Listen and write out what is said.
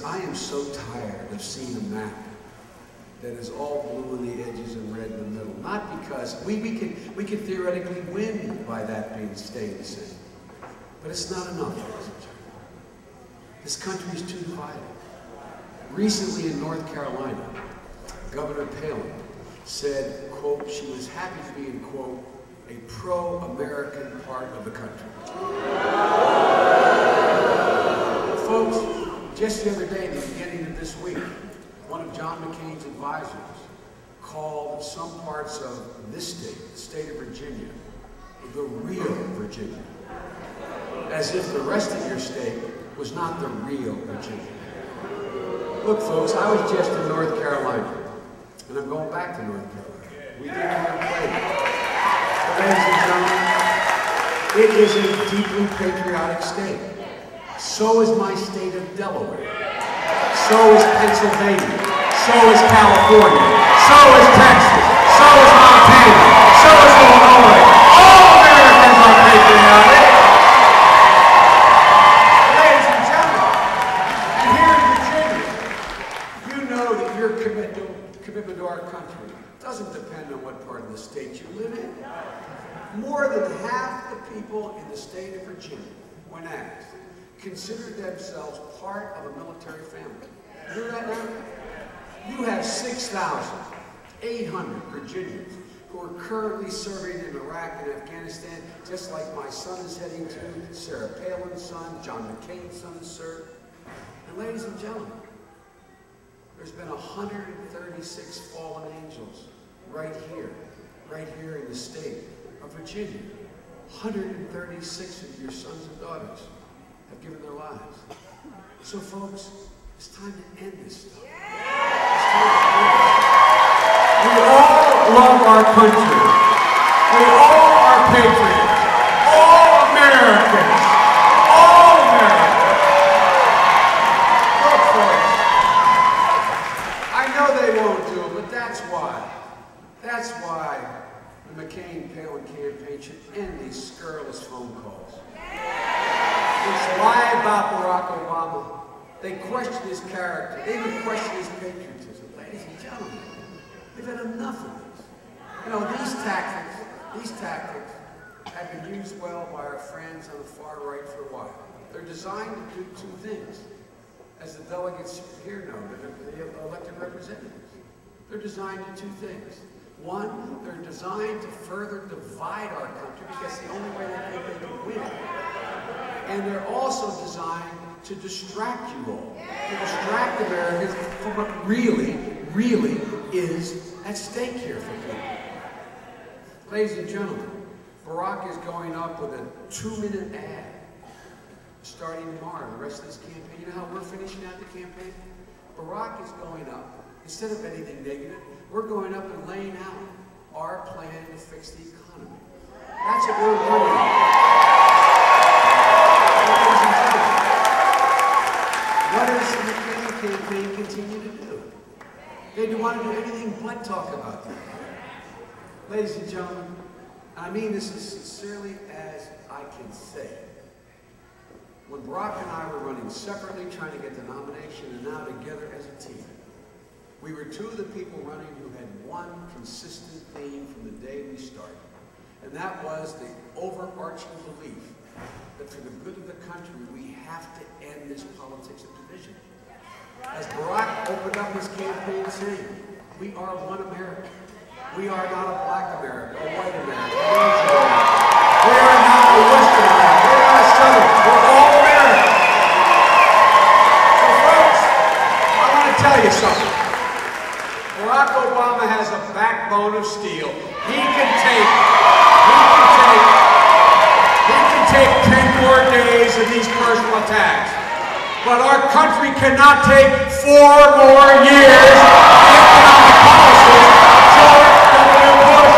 I am so tired of seeing a map that is all blue in the edges and red in the middle. Not because we can theoretically win by that being staying the same. But it's not enough, ladies and gentlemen. This country is too divided. Recently in North Carolina, Governor Palin said, quote, she was happy to be in, quote, a pro-American part of the country. Folks, just the other day, the beginning of this week, one of John McCain's advisors called some parts of this state, the state of Virginia, the real Virginia, as if the rest of your state was not the real Virginia. Look, folks, I was just in North Carolina, and I'm going back to North Carolina. We didn't even play. But ladies and gentlemen, it is a deeply patriotic state. So is my state of Delaware. So is Pennsylvania. So is California. So is Texas. So is Montana. So is Illinois. All Americans are patriotic. Ladies and gentlemen, and here in Virginia, you know that your commitment to our country doesn't depend on what part of the state you live in. More than half the people in the state of Virginia, when asked, consider themselves part of a military family. You hear that now? You have 6,800 Virginians who are currently serving in Iraq and Afghanistan, just like my son is heading to, Sarah Palin's son, John McCain's son has served. And ladies and gentlemen, there's been 136 fallen angels right here in the state of Virginia. 136 of your sons and daughters have given their lives. So folks, it's time to end this stuff. It's time to end this. We all love our country. We all are patriots. All Americans. All Americans. Look, folks, I know they won't do it, but that's why. That's why the McCain-Palin campaign should end these scurrilous phone calls. It's lie about Barack Obama. They question his character. They even question his patriotism. Ladies and gentlemen, we've had enough of this. You know, these tactics have been used well by our friends on the far right for a while. They're designed to do two things. As the delegates here know, the elected representatives. They're designed to do two things. One, they're designed to further divide our country because the only way they think they can win. And they're also designed to distract you all, to distract Americans from what really is at stake here for people. Ladies and gentlemen, Barack is going up with a 2-minute ad starting tomorrow, the rest of this campaign. You know how we're finishing out the campaign? Barack is going up, instead of anything negative, we're going up and laying out our plan to fix the economy. That's what we're running on. What does the McCain campaign continue to do? They don't want to do anything but talk about that. Ladies and gentlemen, I mean this as sincerely as I can say. When Barack and I were running separately, trying to get the nomination, and now together as a team, we were two of the people running who had one consistent theme from the day we started. And that was the overarching belief that for the good of the country, we have to end this politics of division. As Barack opened up his campaign saying, we are one America. We are not a black America, a white America, an Asian America. We are not a Western America. We are not a Southern. We're all America. So folks, I want to tell you something. Barack Obama has a backbone of steel. He can take 10 more days of these personal attacks. But our country cannot take 4 more years of economic policies. George W. Bush